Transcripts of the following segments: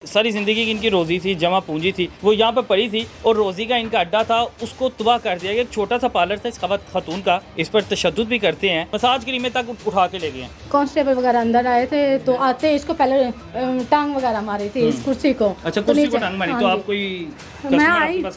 सारी ज़िंदगी की इनकी रोज़ी थी, जमा पूंजी थी, वो यहाँ पर पड़ी थी और रोज़ी का इनका अड्डा था, उसको तबाह कर दिया गया। एक छोटा सा पार्लर था इस खातून का, इस पर तशद्दुद भी करते हैं, मसाज क्रीमें तक उठा के ले गए हैं। कांस्टेबल वगैरह अंदर आए थे तो आते इसको पहले टांग वगैरह मारी थी इस कुर्सी को। अच्छा, कुर्सी को टांग मारी। तो आप कोई मैं आई था?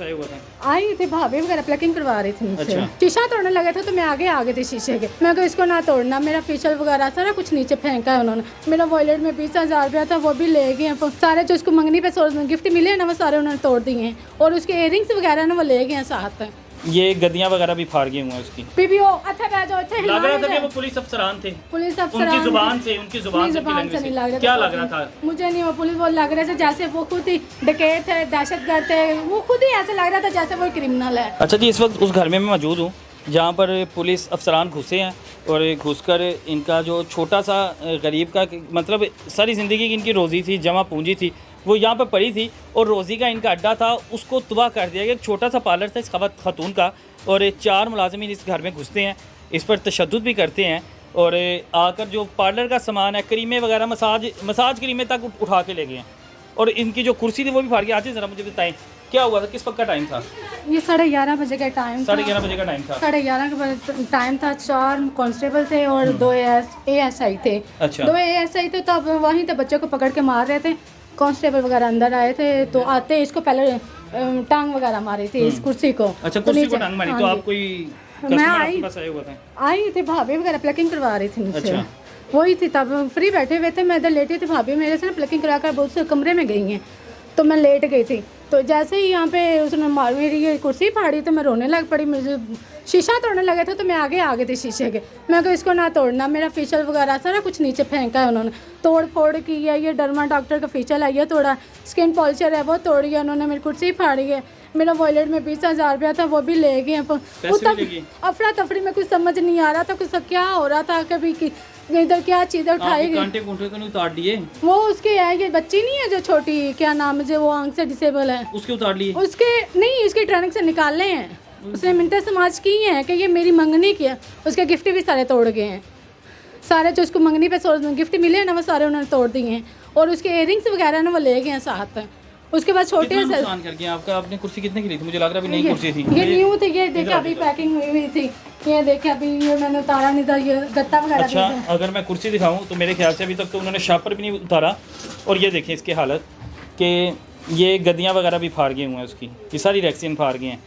आई थी भाभी वगैरह प्लकिंग करवा रही थी मुझसे। अच्छा। शीशा तोड़ने लगे थे तो मैं आगे आ गई थी शीशे के। मैं कहा इसको ना तोड़ना, मेरा फेशियल वगैरह सारा कुछ नीचे फेंका है उन्होंने। मेरा वॉलेट में 20,000 रुपया था वो भी ले गए। सारे जो उसको मंगनी पे गिफ्ट मिले ना वो सारे उन्होंने तोड़ दिए हैं और उसके इयररिंग्स वगैरह ना वो ले गए हैं साथ। ये गद्दियाँ वगैरह भी फाड़ गए हुए हैं उसकी। पीपीओ अच्छा बैठो थे। लग रहा था कि वो पुलिस अफसरान थे। पुलिस अफसरान उनकी जुबान से नहीं लग रहा था। क्या लग रहा था? मुझे नहीं, वो पुलिस वो लग रहे थे जैसे वो खुद ही डकैत है, दहशतगर्द है। वो खुद ही ऐसे लग रहा था जैसे वो क्रिमिनल है। अच्छा जी, इस वक्त उस घर में मैं मौजूद हूँ जहाँ पर पुलिस अफसरान घुसे हैं और घुसकर इनका जो छोटा सा गरीब का मतलब सारी ज़िंदगी की इनकी रोज़ी थी, जमा पूंजी थी, वो यहाँ पर पड़ी थी और रोज़ी का इनका अड्डा था, उसको तबाह कर दिया गया। एक छोटा सा पार्लर था इस खातून का और 4 मुलाजिमीन इस घर में घुसते हैं, इस पर तशद्दुद भी करते हैं और आकर जो पार्लर का सामान है, क्रीमें वगैरह, मसाज क्रीमें तक उठा के ले गए हैं और इनकी जो कुर्सी थी वो भी फाड़ गई। आज ज़रा मुझे बताएं क्या हुआ था, किस वक्त का टाइम था? ये 11:30 बजे का टाइम था। 11:30 बजे का टाइम था। 11:30 का टाइम था। 4 कांस्टेबल थे और 2 ASI थे। अच्छा। 2 ASI थे तो अब वहीं थे, बच्चों को पकड़ के मार रहे थे। कांस्टेबल वगैरह अंदर आए थे तो आते इसको पहले टांग वगैरह मारी थी इस कुर्सी को। अच्छा, कुर्सी को टांग मारी। तो आप कोई मैं आई थी भाभी वगैरह प्लकिंग करवा रही थी मुझसे। अच्छा। वही थी, तब फ्री बैठे हुए थे, मैं इधर लेटी थी, भाभी मेरे से प्लकिंग करा कर बहुत से कमरे में गई हैं तो मैं लेट गई थी। तो जैसे ही यहाँ पे उसने मेरी ये कुर्सी फाड़ी तो मैं रोने लग पड़ी। मुझे शीशा तोड़ने लगे थे तो मैं आगे आ गई थी शीशे के। मैं कहा इसको ना तोड़ना, मेरा फेशियल वगैरह सारा कुछ नीचे फेंका है उन्होंने। तोड़ फोड़ की है, ये डर्मा डॉक्टर का फेशियल है ये तोड़ा, स्किन पॉलिशर है वो तोड़ी है उन्होंने, मेरी कुर्सी फाड़ी है। मेरा वॉलेट में 20,000 रुपया था वो भी ले गए हैं। अफरा तफरी में कुछ समझ नहीं आ रहा था, कुछ क्या हो रहा था, कभी इधर क्या चीज़ें उठाई गई। वो उसके है, ये बच्ची नहीं है जो छोटी, क्या नाम है, जो वो आंख से डिसेबल है, उसके उतार लिए। उसके नहीं, उसके ट्रेनिंग से निकाले हैं। उसने मिनटे समाज की है कि ये मेरी मंगनी किया, उसके गिफ्ट भी सारे तोड़ गए हैं। सारे जो उसको मंगनी पे गिफ्ट मिले ना वो सारे उन्होंने तोड़ दिए हैं और उसके इयररिंग्स वगैरह ना वो ले गए हैं साथ। उसके बाद छोटे से नुकसान कर गया आपका। आपने कुर्सी कितने की ली थी? मुझे लग रहा है अभी नई कुर्सी थी। ये न्यू थी, ये देखिए अभी पैकिंग हुई थी, ये देखिए अभी ये मैंने उतारा नहीं था, ये गत्ता वगैरह। अच्छा, अगर मैं कुर्सी दिखाऊं तो मेरे ख्याल से अभी तक तो उन्होंने शापर भी नहीं उतारा और ये देखिए इसकी हालत कि ये गद्दियाँ वगैरह भी फाड़ गए हुए हैं उसकी, ये सारी रैक्सीन फाड़ गए हैं।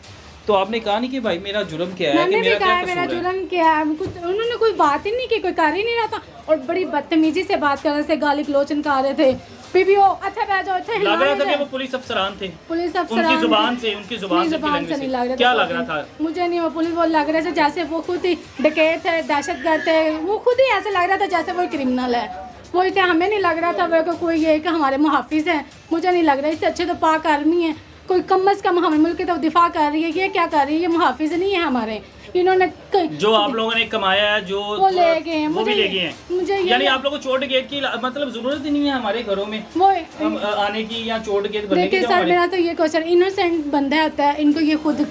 तो आपने कहा नहीं कि भाई मेरा जुर्म क्या है, कि मेरा क्या कसूर है? जुर्म क्या है? उन्होंने कोई बात ही नहीं की, कोई कर ही नहीं रहा था और बड़ी बदतमीजी से बात कर रहे थे, गाली गलोचन कर रहे थे। पीपीओ अच्छा बैठो थे। लग रहा था कि वो पुलिस अफसरान थे। पुलिस अफसरान उनकी जुबान से नहीं लग रहा। क्या लग रहा था? मुझे नहीं, वो पुलिस वो लग रहे थे जैसे वो खुद ही डकैत है, दहशतगर्द है। वो खुद ही ऐसे लग रहा था जैसे वो क्रिमिनल है। वो थे, हमें नहीं लग रहा था वो कोई ये कि हमारे मुहाफिज हैं। मुझे नहीं लग रहा, इससे अच्छे तो पाक आर्मी है, कोई कम अज़ कम हमें मुल्क की तो दिफा कर रही है। ये क्या कर रही है? ये मुहाफिज नहीं है हमारे। इन्होंने जो आप लोगों ने कमाया है जो वो ले गए हैं, वो भी ले गए हैं। मुझे यानी आप लोगों को चोट गेट की मतलब जरूरत ही नहीं है हमारे घरों में वो आने की या चोट गेट बनने की। देखिए सर, मेरा तो ये क्वेश्चन, इनोसेंट बंदा होता है, इनको ये खुद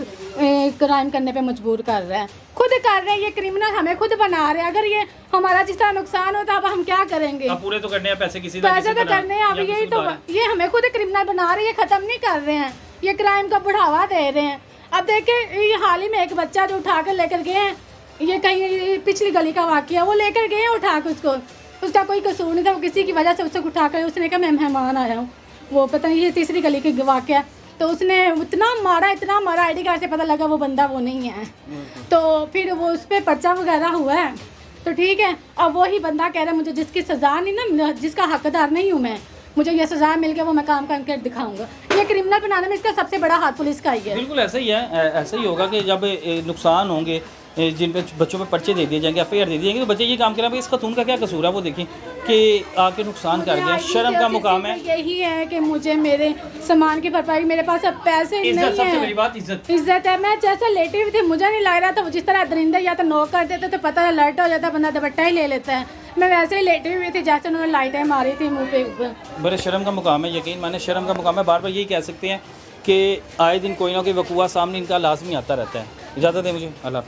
क्राइम करने पे मजबूर कर रहा है, खुद कर रहे हैं ये क्रिमिनल, हमें खुद बना रहे हैं। अगर ये हमारा जिस तरह नुकसान होता है अब हम क्या करेंगे? अब पूरे तो करने हैं पैसे, किसी पैसे तो करने हैं। अब यही तो ये हमें खुद क्रिमिनल बना रहे हैं, ख़त्म नहीं कर रहे हैं, ये क्राइम का बढ़ावा दे रहे हैं। अब देखें ये हाल ही में एक बच्चा जो उठा कर लेकर गए हैं, ये कहीं पिछली गली का वाक़या, वो लेकर गए हैं उठा कर उसको, उसका कोई कसूर नहीं था, वो किसी की वजह से उसको उठा कर, उसने कहा मैं मेहमान आया हूँ, वो पता नहीं ये तीसरी गली की वाक़या, तो उसने इतना मारा आईडी कार्ड से पता लगा वो बंदा वो नहीं है। तो फिर वो उस पर पर्चा वगैरह हुआ है तो ठीक है। अब वही बंदा कह रहा है मुझे जिसकी सज़ा नहीं ना, जिसका हकदार नहीं हूँ मैं, मुझे ये सज़ा मिल गया वो मैं काम करके दिखाऊंगा। ये क्रिमिनल बनाने में इसका सबसे बड़ा हाथ पुलिस का ही है। बिल्कुल ऐसा ही है, ऐसा ही होगा कि जब नुकसान होंगे, जिन पे बच्चों पे पर्चे दे दिए जाएंगे, FIR दे दिए जाएंगे, तो बच्चे ये काम करें। इस खातून का क्या कसूर है वो देखें कि आके नुकसान कर गया। शर्म का मुकाम है। यही है कि मुझे मेरे सामान की भरपाई, मेरे पास अब पैसे नहीं है। सबसे बड़ी बात इज्जत है। मैं जैसे लेटी हुई थी, मुझे नहीं लग रहा था जिस तरह दरिंदे या तो नोक कर देते तो पता अलर्ट हो जाता, बंदा दुपट्टा ही ले लेता है। मैं वैसे ही लेटी हुई थी जैसे उन्होंने लाइटें मारी थी मुँह पे ऊपर। बड़े शर्म का मुकाम है, यकीन माने शर्म का मुकाम है। बार बार यही कह सकते हैं कि आए दिन कोई ना कोई वकूआ सामने इनका लाजमी आता रहता है। इजाज़त है मुझे, अल्लाह।